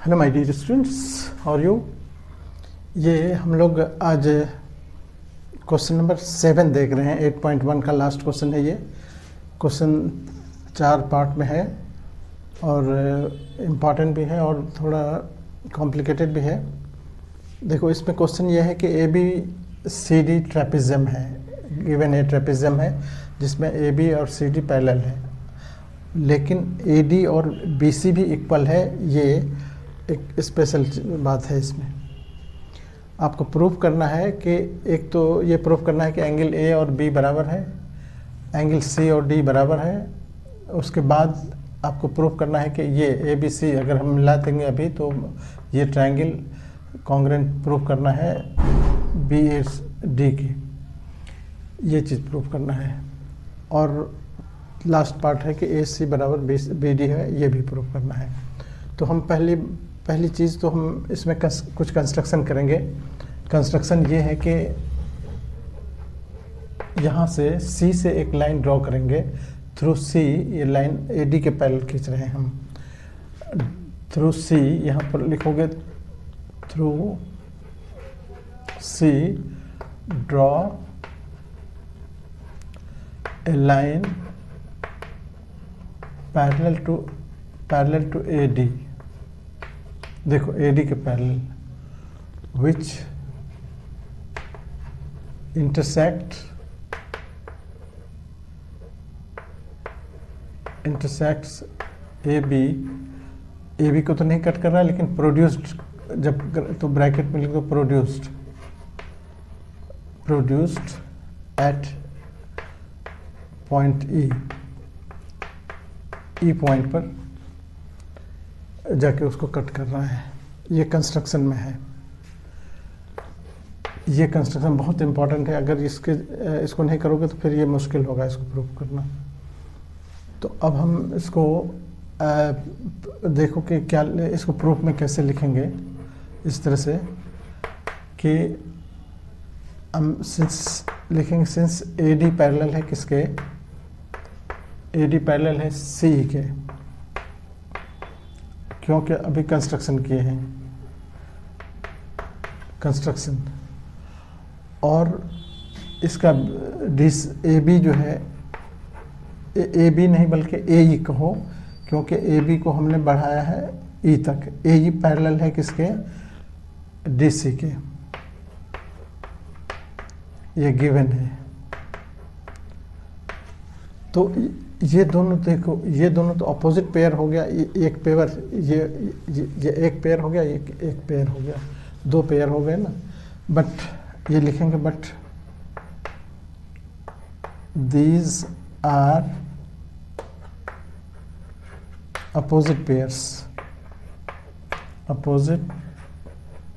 Hello my dear students, how are you. ये हम लोग आज क्वेश्चन नंबर 7 देख रहे हैं। 8.1 का लास्ट क्वेश्चन है। ये क्वेश्चन 4 पार्ट में है और इम्पॉर्टेंट भी है और थोड़ा कॉम्प्लिकेटेड भी है। देखो, इसमें क्वेश्चन ये है कि A B C D trapezium है, गिवन ए ट्रेपेजियम है जिसमें ए बी और सी डी पैरेलल है, लेकिन ए डी और बी सी भी इक्वल है। ये एक स्पेशल बात है। इसमें आपको प्रूफ करना है कि एक तो ये प्रूफ करना है कि एंगल ए और बी बराबर है, एंगल सी और डी बराबर है। उसके बाद आपको प्रूफ करना है कि ये ए बी सी अगर हम मिला देंगे अभी तो ये ट्रायंगल कॉन्ग्रुएंट प्रूफ करना है बी ए डी की, ये चीज़ प्रूफ करना है। और लास्ट पार्ट है कि ए सी बराबर बी डी है, ये भी प्रूफ करना है। तो हम पहली चीज़ तो हम इसमें कुछ कंस्ट्रक्शन करेंगे। कंस्ट्रक्शन ये है कि यहाँ से सी से एक लाइन ड्रॉ करेंगे थ्रू सी। ये लाइन ए डी के पैरेलल खींच रहे हैं हम। थ्रू सी यहाँ पर लिखोगे through C draw a line parallel to A D. देखो ए डी के parallel which intersects A B को तो नहीं कट कर रहा है, लेकिन प्रोड्यूस्ड जब तो ब्रैकेट में लिख दो produced at point E point पर जाके उसको कट कर रहा है। ये कंस्ट्रक्शन में है। ये कंस्ट्रक्शन बहुत इंपॉर्टेंट है। अगर इसको नहीं करोगे तो फिर ये मुश्किल होगा इसको प्रूफ करना। तो अब हम इसको देखो कि क्या इसको प्रूफ में कैसे लिखेंगे। इस तरह से कि हम लिखेंगे सिंस ए डी पैरेलल है किसके, ए डी पैरेलल है सी के, क्योंकि अभी कंस्ट्रक्शन किए हैं कंस्ट्रक्शन। और इसका डिस ए बी जो है ए बी नहीं बल्कि ए ई कहो, क्योंकि ए बी को हमने बढ़ाया है ई तक। ए ई पैरेलल है किसके, डी सी के। ये गिवन है। तो ये दोनों देखो, ये दोनों तो अपोजिट पेयर हो गया। एक पेयर ये एक पेयर हो गया, एक पेयर हो गया, दो पेयर हो गए ना। बट ये लिखेंगे but these are opposite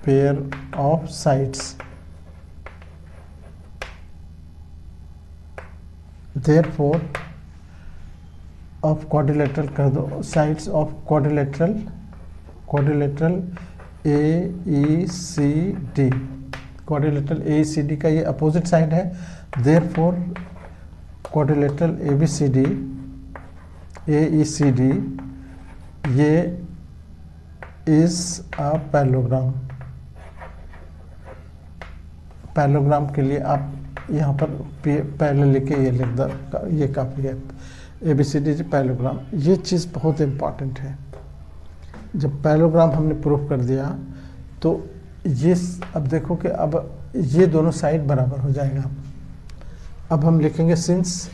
pair of sides, therefore of quadrilateral कर दो, sides of quadrilateral A E C D. Quadrilateral A E C D का ये अपोजिट साइड है। Therefore quadrilateral A B C D A E C D ये is a parallelogram. Parallelogram के लिए आप यहाँ पर पैरेलल लिखे ये लिख दो, ये काफ़ी है। A B C D parallelogram, ये चीज़ बहुत इम्पॉर्टेंट है। जब पैरेललोग्राम हमने प्रूफ कर दिया तो ये अब देखो कि अब ये दोनों साइड बराबर हो जाएगा। अब हम लिखेंगे सिंस,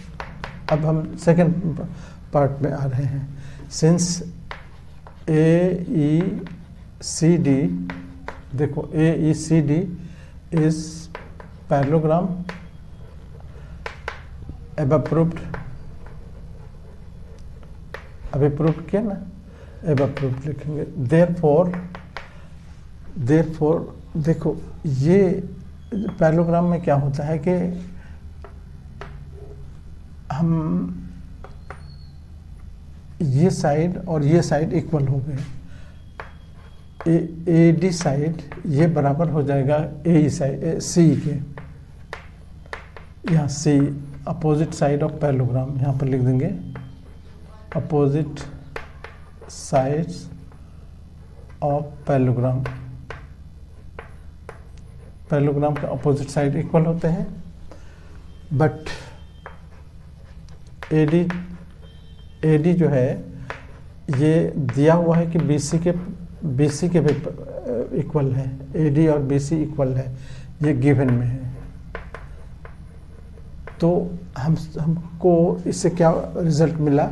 अब हम सेकंड पार्ट में आ रहे हैं। सिंस ए ई सी डी, देखो A E C D is parallelogram above proved, अभी प्रूव किया ना, above proved लिखेंगे। therefore देखो ये पैरेललोग्राम में क्या होता है कि हम ये साइड और ये साइड इक्वल हो गए। ए डी साइड ये बराबर हो जाएगा ए साइड सी के। यहाँ सी अपोजिट साइड ऑफ पैरेललोग्राम, यहाँ पर लिख देंगे opposite sides of parallelogram. Parallelogram के अपोजिट साइड इक्वल होते हैं, बट एडी जो है ये दिया हुआ है कि बीसी के भी इक्वल है, एडी और बीसी इक्वल है, ये गिवन में है। तो हमको इससे क्या रिजल्ट मिला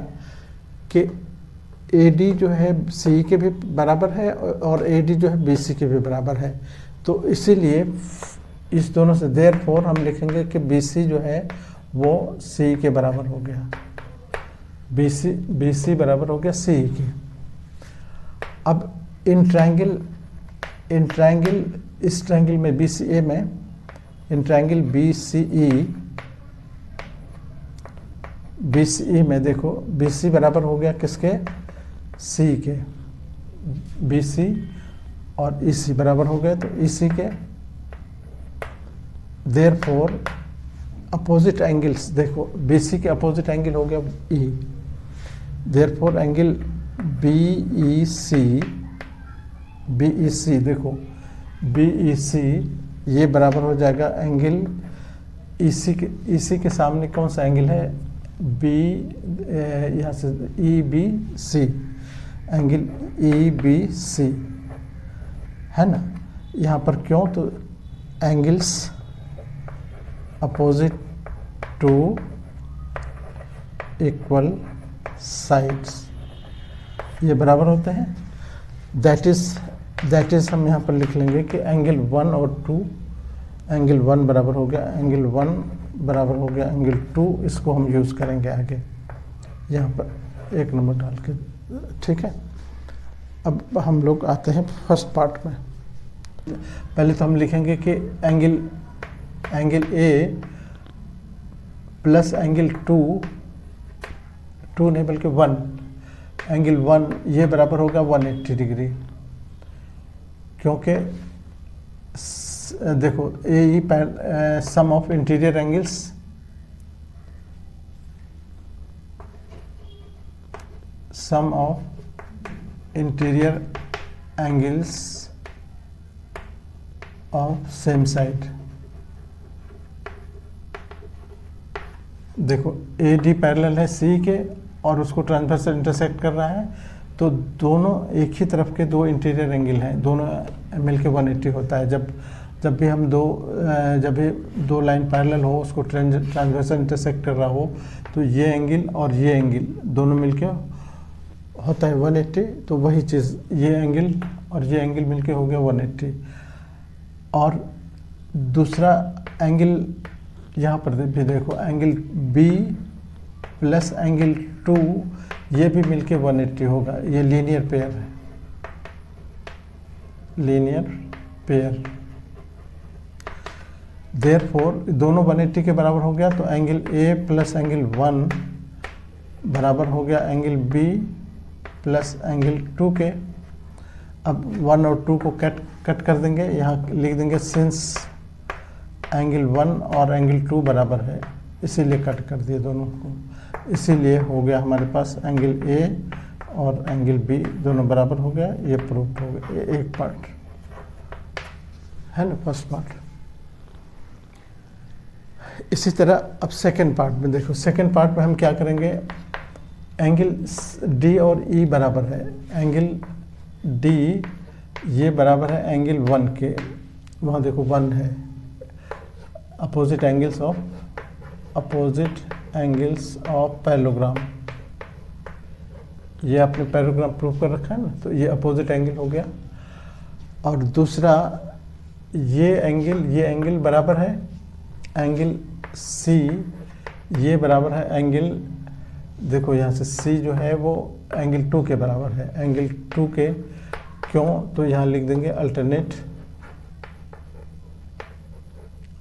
कि एडी जो है सी के भी बराबर है और एडी जो है बीसी के भी बराबर है। तो इसीलिए इस दोनों से देयरफॉर हम लिखेंगे कि बीसी जो है वो सी के बराबर हो गया, बीसी बराबर हो गया सी के। अब इन ट्रायंगल इस ट्रायंगल में बीसीए में, इन ट्रायंगल बीसीई में देखो बीसी बराबर हो गया किसके, सी के, बीसी और ईसी बराबर हो गए, तो ईसी के। देयरफॉर अपोजिट एंगल्स देखो, बीसी के अपोजिट एंगल हो गया ई, देयरफॉर एंगल बीईसी देखो बीईसी ये बराबर हो जाएगा एंगल ईसी के सामने कौन सा एंगल है, बी, यहाँ से E B C, angle E B C है ना। यहाँ पर क्यों, तो angles opposite to equal sides ये बराबर होते हैं। दैट इज हम यहाँ पर लिख लेंगे कि एंगल 1 और 2, एंगल 1 बराबर हो गया, एंगल 1 बराबर हो गया एंगल 2, इसको हम यूज़ करेंगे आगे यहाँ पर 1 नंबर डाल के, ठीक है। अब हम लोग आते हैं फर्स्ट पार्ट में। पहले तो हम लिखेंगे कि एंगल ए प्लस एंगल 2 नहीं बल्कि 1, एंगल 1 ये बराबर होगा 180 डिग्री, क्योंकि देखो a sum of interior angles of same side. देखो ए डी पैरेलल है सी के और उसको ट्रांसवर्सल इंटरसेक्ट कर रहा है, तो दोनों एक ही तरफ के दो इंटीरियर एंगल हैं, दोनों मिलके 180 होता है। जब भी हम दो लाइन पैरेलल हो, उसको ट्रांसवर्सल इंटरसेक्ट कर रहा हो, तो ये एंगल और ये एंगल दोनों मिलके होता है 180। तो वही चीज़ ये एंगल और ये एंगल मिलके हो गया 180। और दूसरा एंगल यहाँ पर भी देखो, एंगल बी प्लस एंगल 2 ये भी मिलके 180 होगा, ये लीनियर पेयर है, लीनियर पेयर। देयरफॉर दोनों 180 के बराबर हो गया, तो एंगल ए प्लस एंगल 1 बराबर हो गया एंगल बी प्लस एंगल 2 के। अब 1 और 2 को कट कर देंगे, यहाँ लिख देंगे सिंस एंगल 1 और एंगल 2 बराबर है, इसीलिए कट कर दिए दोनों को। इसीलिए हो गया हमारे पास एंगल ए और एंगल बी दोनों बराबर हो गया, ये प्रूफ हो गया। ये एक पार्ट है ना, फर्स्ट पार्ट। इसी तरह अब सेकंड पार्ट में देखो, सेकंड पार्ट में हम क्या करेंगे, एंगल डी और ई बराबर है, एंगल डी ये बराबर है एंगल 1 के, वहाँ देखो 1 है, अपोजिट एंगल्स ऑफ पैरेललोग्राम। ये आपने पैरेललोग्राम प्रूव कर रखा है ना, तो ये अपोजिट एंगल हो गया। और दूसरा ये एंगल बराबर है एंगल सी, ये बराबर है एंगल, देखो यहाँ से सी जो है वो एंगल 2 के बराबर है, एंगल 2 के। क्यों, तो यहाँ लिख देंगे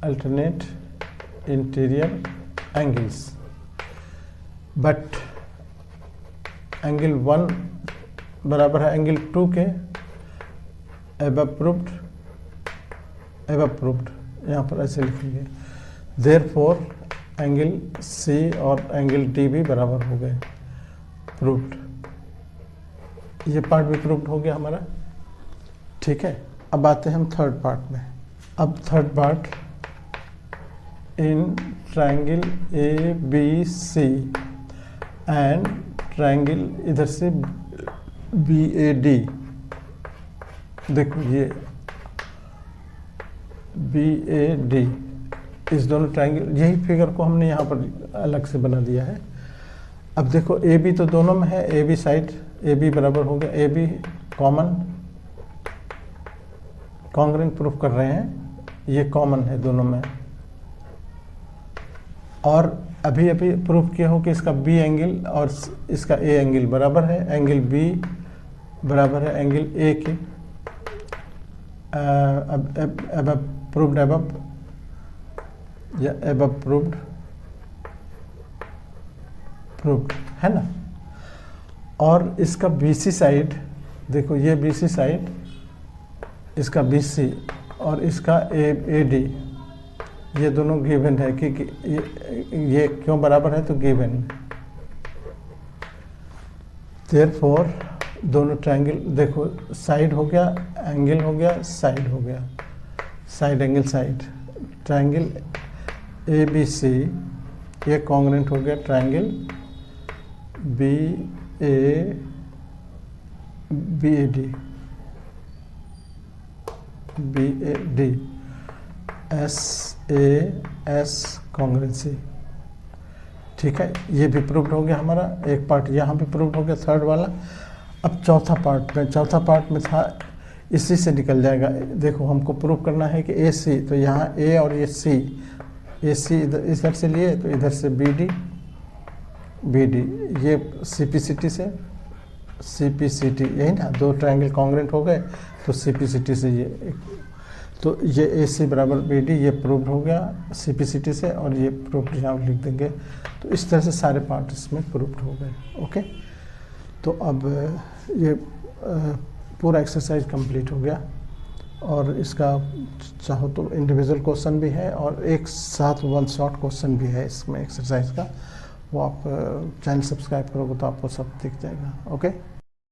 alternate interior angles. But angle 1 बराबर है एंगल 2 के, एबव प्रूव्ड, यहाँ पर ऐसे लिखेंगे। देयरफॉर एंगल सी और एंगल डी भी बराबर हो गए, प्रूव्ड। ये पार्ट भी प्रूव्ड हो गया हमारा। ठीक है, अब आते हैं हम थर्ड पार्ट में। अब third part, in triangle A B C and triangle इधर से बी ए डी, देखो ये बी ए डी, इस दोनों ट्रायंगल, यही फिगर को हमने यहाँ पर अलग से बना दिया है। अब देखो ए बी तो दोनों में है, A B side, A B बराबर हो गया, A B common, congruent proof कर रहे हैं, ये कॉमन है दोनों में। और अभी अभी प्रूफ किया हो कि इसका बी एंगल और इसका ए एंगल बराबर है, एंगल बी बराबर है एंगल ए के। अब प्रूव्ड, अब या अब प्रूव्ड है ना। और इसका बीसी साइड, देखो ये बीसी साइड, इसका बीसी और इसका ए डी, ये दोनों गिवन है कि ये क्यों बराबर है, तो गिवन। देयरफॉर दोनों ट्रायंगल, देखो साइड हो गया, एंगल हो गया, साइड हो गया, side angle side, triangle A B C ये कॉन्ग्रुएंट हो गया triangle B A D, B A D, S A S congruency. ठीक है, ये भी प्रूव्ड हो गया हमारा, एक पार्ट यहाँ भी प्रूव्ड हो गया थर्ड वाला। अब चौथा पार्ट में था, इसी से निकल जाएगा। देखो हमको प्रूव करना है कि ए सी, तो यहाँ ए और ये सी, ए सी इधर से लिए तो इधर से बी डी, ये सीपीसीटी से, सीपीसीटी यही ना, दो ट्रायंगल कॉन्ग्रुएंट हो गए तो सीपीसीटी से ये, तो ये ए सी बराबर बी डी, ये प्रूव्ड हो गया सीपीसीटी से, और ये प्रूव्ड यहाँ लिख देंगे। तो इस तरह से सारे पार्ट इसमें प्रूव्ड हो गए। ओके, तो अब ये पूरा एक्सरसाइज कंप्लीट हो गया, और इसका चाहो तो इंडिविजुअल क्वेश्चन भी है और एक साथ वन शॉट क्वेश्चन भी है इसमें एक्सरसाइज का, वो आप चैनल सब्सक्राइब करोगे तो आपको सब दिख जाएगा। ओके।